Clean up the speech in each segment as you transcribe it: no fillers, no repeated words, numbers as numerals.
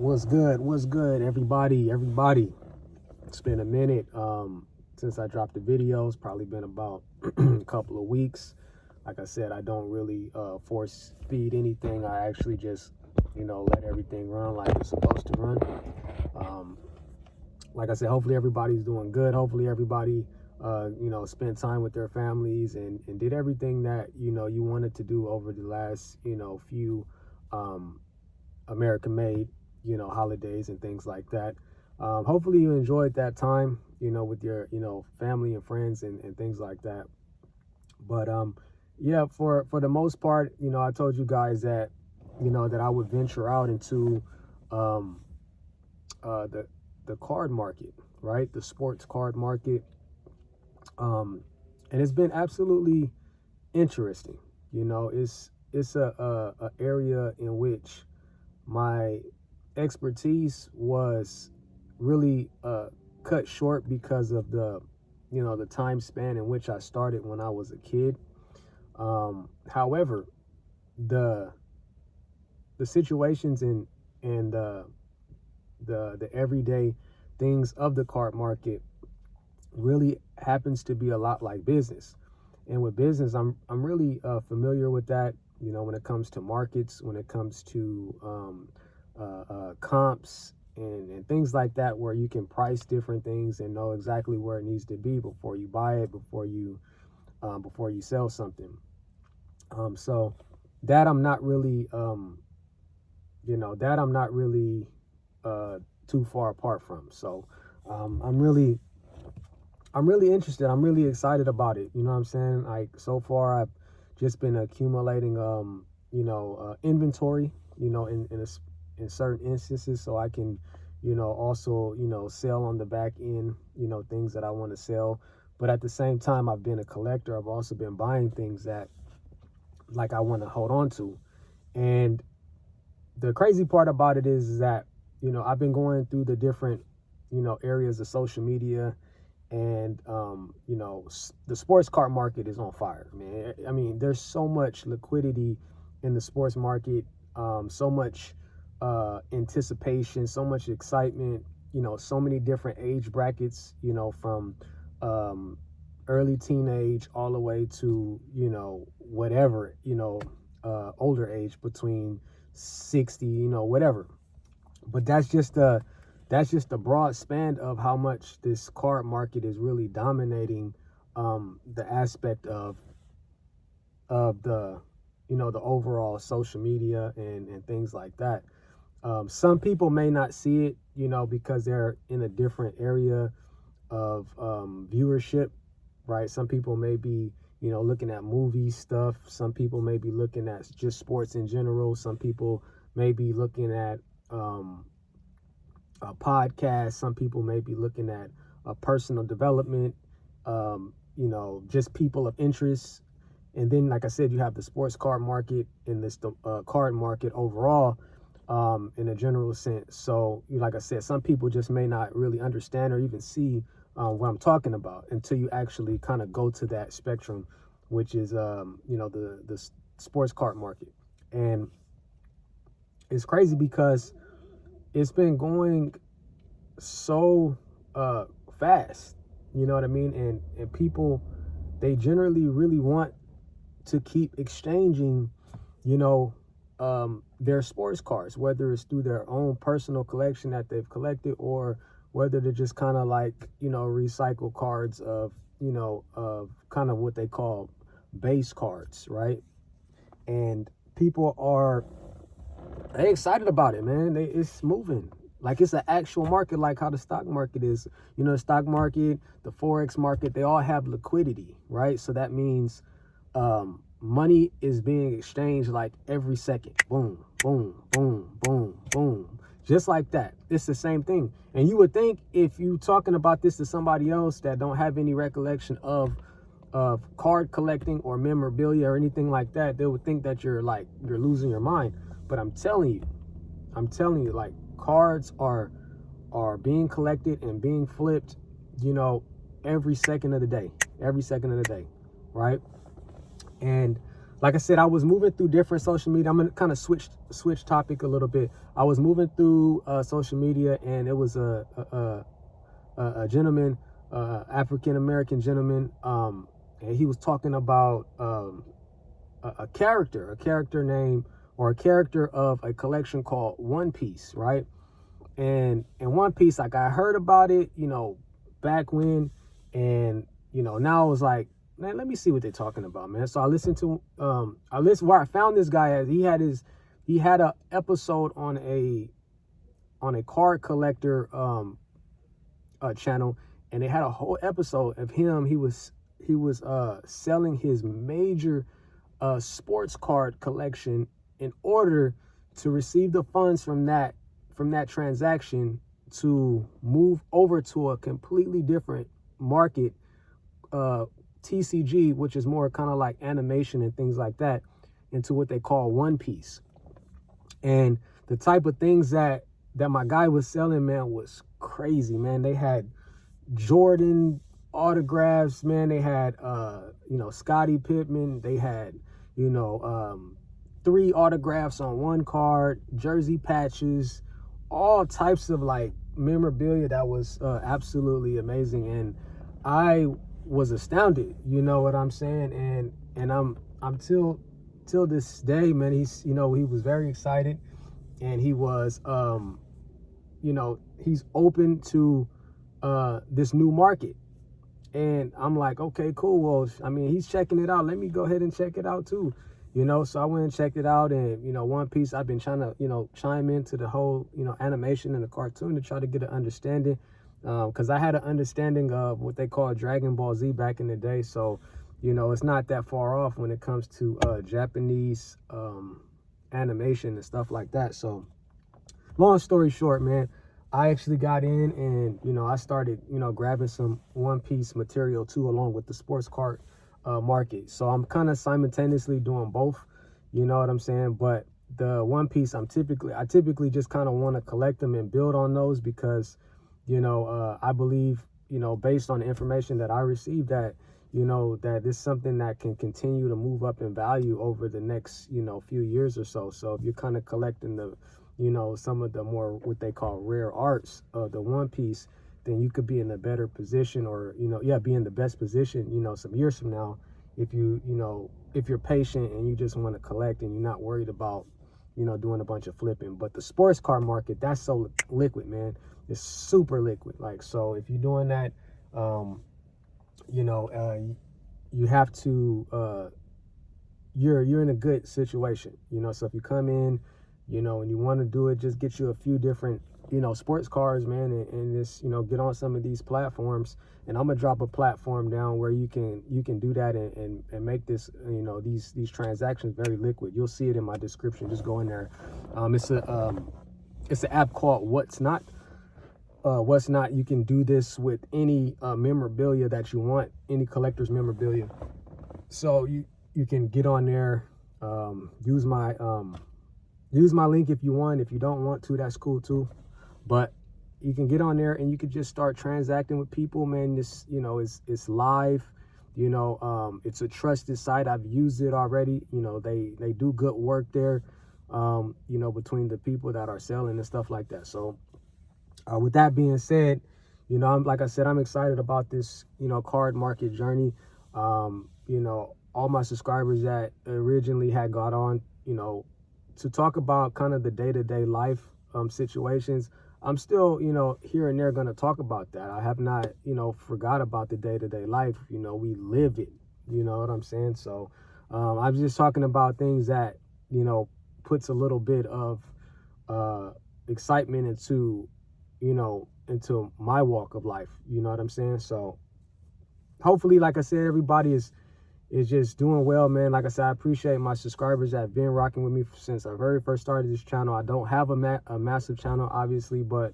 What's good? What's good, everybody? It's been a minute since I dropped the video. It's probably been about a couple of weeks. Like I said, I don't really force feed anything. I actually just, let everything run like it's supposed to run. Like I said, hopefully everybody's doing good. Hopefully everybody, spent time with their families and did everything that, you wanted to do over the last, few American-made, holidays and things like that. Hopefully you enjoyed that time, with your, family and friends and things like that. But yeah, for the most part, I told you guys that, that I would venture out into the card market, right? The sports card market. And it's been absolutely interesting. It's a area in which my expertise was really cut short because of the time span in which I started when I was a kid. However, the situations and the everyday things of the card market really happens to be a lot like business. And with business, I'm really familiar with that. When it comes to markets, when it comes to comps and things like that, where you can price different things and know exactly where it needs to be before you buy it, before you sell something. So that I'm not really, too far apart from. So I'm really interested. I'm really excited about it. You know what I'm saying? Like, so far I've just been accumulating inventory, in certain instances, so I can, also, sell on the back end, things that I want to sell. But at the same time, I've been a collector. I've also been buying things that, like, I want to hold on to. And the crazy part about it is that, I've been going through the different, areas of social media, and the sports card market is on fire, man. I mean, there's so much liquidity in the sports market, so much anticipation, so much excitement, so many different age brackets, from early teenage all the way to, whatever, older age, between 60, whatever. But that's just a broad span of how much this card market is really dominating the aspect of the the overall social media and things like that. Some people may not see it, because they're in a different area of viewership, right? Some people may be, looking at movie stuff. Some people may be looking at just sports in general. Some people may be looking at a podcast. Some people may be looking at personal development, just people of interest. And then, like I said, you have the sports card market and this card market overall, in a general sense. So, like I said, some people just may not really understand or even see what I'm talking about until you actually kind of go to that spectrum, which is, the sports card market. And it's crazy because it's been going so fast, you know what I mean? And people, they generally really want to keep exchanging, their sports cards, whether it's through their own personal collection that they've collected, or whether they're just kind of like, recycle cards of, of kind of what they call base cards, right? And people are excited about it, man. It's moving like it's an actual market, like how the stock market is. The stock market, the Forex market, they all have liquidity, right? So that means money is being exchanged like every second. Boom, boom, boom, boom, boom. Just like that. It's the same thing. And you would think, if you talking about this to somebody else that don't have any recollection of card collecting or memorabilia or anything like that, they would think that you're losing your mind. But I'm telling you, like, cards are being collected and being flipped, every second of the day, right? And like I said, I was moving through different social media. I'm gonna kind of switch topic a little bit. I was moving through social media, and it was a gentleman, African American gentleman, and he was talking about a character name, or a character of a collection called One Piece, right? And One Piece, like, I heard about it, back when, and now I was like, man, let me see what they're talking about, man. So I listened to where I found this guy at. He had a episode on a card collector channel, and they had a whole episode of him. He was selling his major sports card collection in order to receive the funds from that transaction to move over to a completely different market, TCG, which is more kind of like animation and things like that, into what they call One Piece. And the type of things that my guy was selling, man, was crazy, man. They had Jordan autographs, man. They had Scottie Pippen. They had 3 autographs on one card, jersey patches, all types of like memorabilia that was absolutely amazing. And I was astounded, you know what I'm saying? And I'm till this day, man, he's he was very excited, and he was he's open to this new market. And I'm like, okay, cool. Well, I mean, he's checking it out. Let me go ahead and check it out too. So I went and checked it out, and One Piece, I've been trying to chime into the whole animation and the cartoon to try to get an understanding, because I had an understanding of what they call Dragon Ball Z back in the day. So it's not that far off when it comes to Japanese animation and stuff like that. So long story short, man, I actually got in, and I started grabbing some One Piece material too, along with the sports card market. So I'm kind of simultaneously doing both, you know what I'm saying? But the One Piece, I typically just kind of want to collect them and build on those, because I believe, based on the information that I received, that that this is something that can continue to move up in value over the next few years or so. So if you're kind of collecting the some of the more what they call rare arts of the One Piece, then you could be in a better position, or be in the best position some years from now, if if you're patient and you just want to collect, and you're not worried about doing a bunch of flipping. But the sports car market, that's so liquid, man. It's super liquid. Like, so if you're doing that, you have to you're in a good situation, so if you come in and you want to do it, just get you a few different sports cars, man, and just get on some of these platforms. And I'm gonna drop a platform down where you can do that, and make this these transactions very liquid. You'll see it in my description. Just go in there. It's an app called What's Not. You can do this with any memorabilia that you want, any collector's memorabilia. So you can get on there, use my link if you want. If you don't want to, that's cool too. But you can get on there, and you can just start transacting with people, man. This it's live. It's a trusted site. I've used it already. They do good work there, between the people that are selling and stuff like that. So with that being said, like I said, I'm excited about this card market journey. All my subscribers that originally had got on to talk about kind of the day-to-day life situations, I'm still here and there going to talk about that. I have not forgot about the day-to-day life. We live it, you know what I'm saying? So I'm just talking about things that puts a little bit of excitement into my walk of life, you know what I'm saying? So hopefully, like I said, everybody is just doing well, man. Like I said, I appreciate my subscribers that have been rocking with me since I very first started this channel. I don't have a massive channel, obviously, but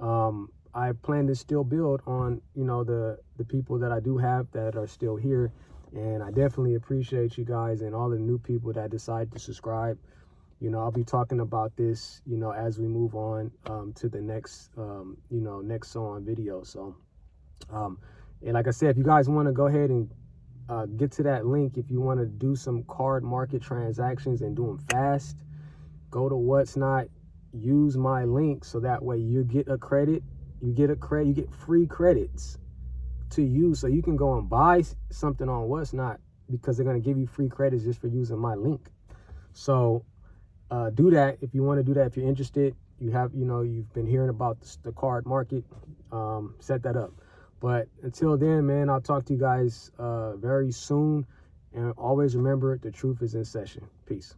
I plan to still build on the people that I do have that are still here. And I definitely appreciate you guys and all the new people that decide to subscribe. I'll be talking about this as we move on to the next next on video. So and like I said, if you guys want to go ahead and get to that link if you want to do some card market transactions and do them fast. Go to Whatnot, use my link so that way you get a credit. You get free credits to use, so you can go and buy something on Whatnot because they're going to give you free credits just for using my link. So do that if you want to do that. If you're interested, you've been hearing about the card market, set that up. But until then, man, I'll talk to you guys very soon. And always remember, the truth is in session. Peace.